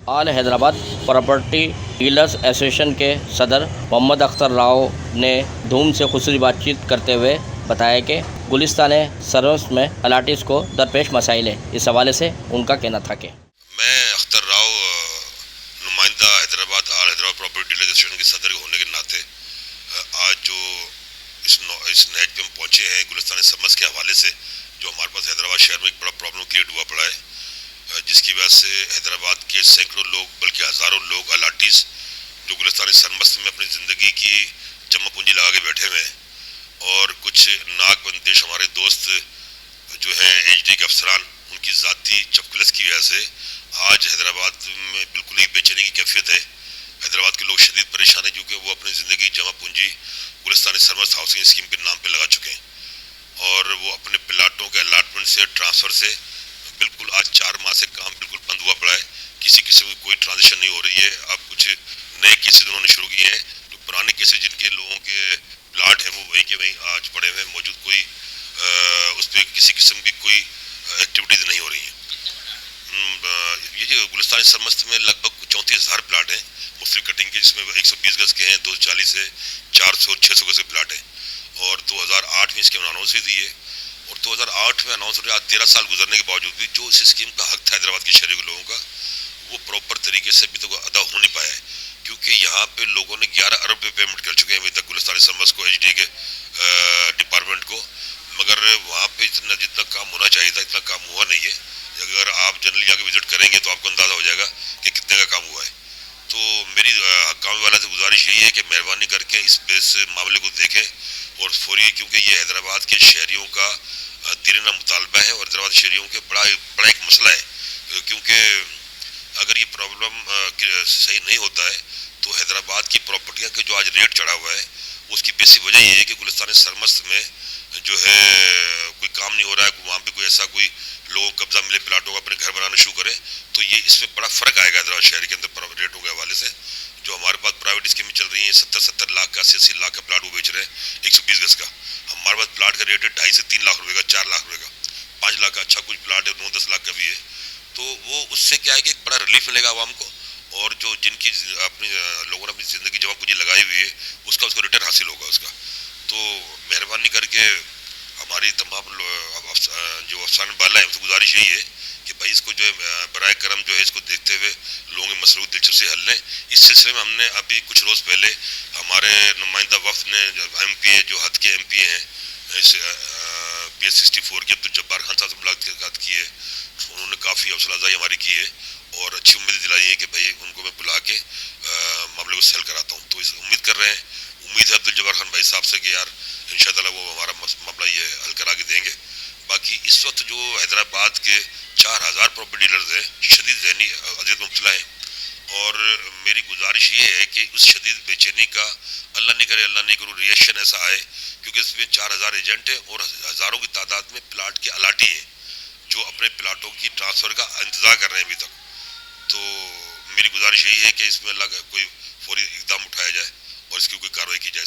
آل Hyderabad property dealers association کے صدر محمد اختر راؤ نے دھوم سے خصوصی بات چیت کرتے ہوئے بتایا کہ گلستان سروس میں الاٹیز کو درپیش مسائل ہیں. اس حوالے سے ان کا کہنا تھا کہ میں اختر راؤ نمائندہ حیدرآباد آل حیدرآباد پراپرٹی ڈیلرز ایسوسیشن کے صدر ہونے کے ناطے آج جو اس نیٹ پہ ہم پہنچے ہیں گلستان سرمس کے حوالے سے، جو ہمارے پاس حیدرآباد شہر میں ایک بڑا پرابلم کریٹ ہوا پڑا ہے، جس کی وجہ سے حیدرآباد کے سینکڑوں لوگ بلکہ ہزاروں لوگ الاٹیز جو گلستان سرمس میں اپنی زندگی کی جمع پونجی لگا کے بیٹھے ہوئے ہیں، اور کچھ ناک بندش ہمارے دوست جو ہیں ایچ ڈی کے افسران، ان کی ذاتی چپکلس کی وجہ سے آج حیدرآباد میں بالکل ہی بے چینی کی کیفیت ہے. حیدرآباد کے لوگ شدید پریشان ہیں کیونکہ وہ اپنی زندگی جمع پونجی گلستان سرمس ہاؤسنگ اسکیم کے نام پہ لگا چکے ہیں، اور وہ اپنے پلاٹوں کے الاٹمنٹ سے ٹرانسفر سے بالکل آج 4 ماہ سے کام بالکل بند ہوا پڑا ہے. کسی قسم کی کوئی ٹرانزیکشن نہیں ہو رہی ہے. اب کچھ نئے کیسز انہوں نے شروع کیے ہیں، جو پرانے کیسز جن کے لوگوں کے پلاٹ ہیں وہ وہیں کے وہیں آج پڑے ہوئے موجود، کوئی اس پہ کسی قسم کی کوئی ایکٹیویٹیز نہیں ہو رہی ہیں. یہ جو گلستان سرمست میں لگ بھگ 34,000 پلاٹ ہیں مختلف کٹنگ کے، جس میں 120 گز کے ہیں، 240 سے 400 600 گز کے پلاٹ ہیں، اور 2008 میں اس کی اناؤنس بھی دی ہے. اور 2008 میں اناؤنس ہونے آج 13 سال گزرنے کے باوجود بھی جو اس اسکیم کا حق تھا حیدرآباد کے شہری کے لوگوں کا، وہ پراپر طریقے سے ابھی تک ادا ہو نہیں پایا ہے، کیونکہ یہاں پہ لوگوں نے 11 ارب روپے پیمنٹ کر چکے ہیں ابھی تک گلستان سرمس کو، ایچ ڈی کے ڈپارٹمنٹ کو، مگر وہاں پہ جتنا کام ہونا چاہیے تھا اتنا کام ہوا نہیں ہے. اگر آپ جنرلی جا کے وزٹ کریں گے تو آپ کو اندازہ ہو جائے گا کہ کتنے کا کام ہوا ہے. تو میری حکام والا سے گزارش یہی ہے کہ مہربانی کر کے اس معاملے کو دیکھیں اور فوری، کیونکہ یہ حیدرآباد کے شہریوں کا دیرینہ مطالبہ ہے اور حیدرآباد شہریوں کے بڑا ایک مسئلہ ہے. کیونکہ اگر یہ پرابلم صحیح نہیں ہوتا ہے تو حیدرآباد کی پراپرٹیاں کے جو آج ریٹ چڑھا ہوا ہے اس کی بیسک وجہ یہ ہے کہ گلستان سرمست میں جو ہے کوئی کام نہیں ہو رہا ہے. وہاں پہ کوئی ایسا کوئی لوگوں کو قبضہ ملے پلاٹوں کا، اپنے گھر بنانا شروع کریں، تو یہ اس میں بڑا فرق آئے گا حیدرآباد شہر کے اندر ریٹوں کے حوالے سے. جو ہمارے پاس پرائیویٹ اسکیمیں چل رہی ہیں 70 لاکھ کا، 80 لاکھ کا پلاٹ وہ بیچ رہے ہیں 120 گز کا. ہمارے پاس پلاٹ کا ریٹ ہے 2.5 سے 3 لاکھ روپے کا، 4 لاکھ روپے کا، 5 لاکھ کا اچھا کچھ پلاٹ ہے 9-10 لاکھ کا بھی ہے. تو وہ اس سے کیا ہے کہ ایک بڑا ریلیف ملے گا عوام کو، اور جو جن کی اپنی لوگوں نے اپنی زندگی جمع پونجی لگائی ہوئی ہے اس کا ریٹرن حاصل ہوگا اس کا. تو مہربانی کر کے ہماری تمام جو افسران بالا ہیں ان سے گزارش یہی ہے کہ بھائی اس کو جو ہے برائے کرم جو ہے اس کو دیکھتے ہوئے لوگوں کے مسئلوں کو دلچسپی سے حل لیں. اس سلسلے میں ہم نے ابھی کچھ روز پہلے ہمارے نمائندہ وفد نے جو ایم پی جو حد کے ایم پی ہیں اس PS 64 کے عبدالجبار خان صاحب سے ملاقات کی ہے. انہوں نے کافی حوصلہ افزائی ہماری کی ہے اور اچھی امید دلائی ہے کہ بھائی ان کو میں بلا کے معاملے کو سیل کراتا ہوں. تو اس امید کر رہے ہیں، امید ہے عبدالجبار خان بھائی صاحب سے کہ یار انشاءاللہ وہ ہمارا معاملہ یہ حل کرا کے دیں گے. باقی اس وقت جو حیدرآباد کے 4,000 پراپرٹی ڈیلرز ہیں شدید ذہنی اذیت مبتلا ہیں، اور میری گزارش یہ ہے کہ اس شدید بے چینی کا اللہ نہیں کرو ریئیکشن ایسا آئے، کیونکہ اس میں 4,000 ایجنٹ ہیں اور ہزاروں کی تعداد میں پلاٹ کے الاٹی ہیں جو اپنے پلاٹوں کی ٹرانسفر کا انتظار کر رہے ہیں ابھی تک. تو میری گزارش یہی ہے کہ اس میں کوئی فوری اقدام اٹھایا جائے اور اس کی کوئی کارروائی کی جائے.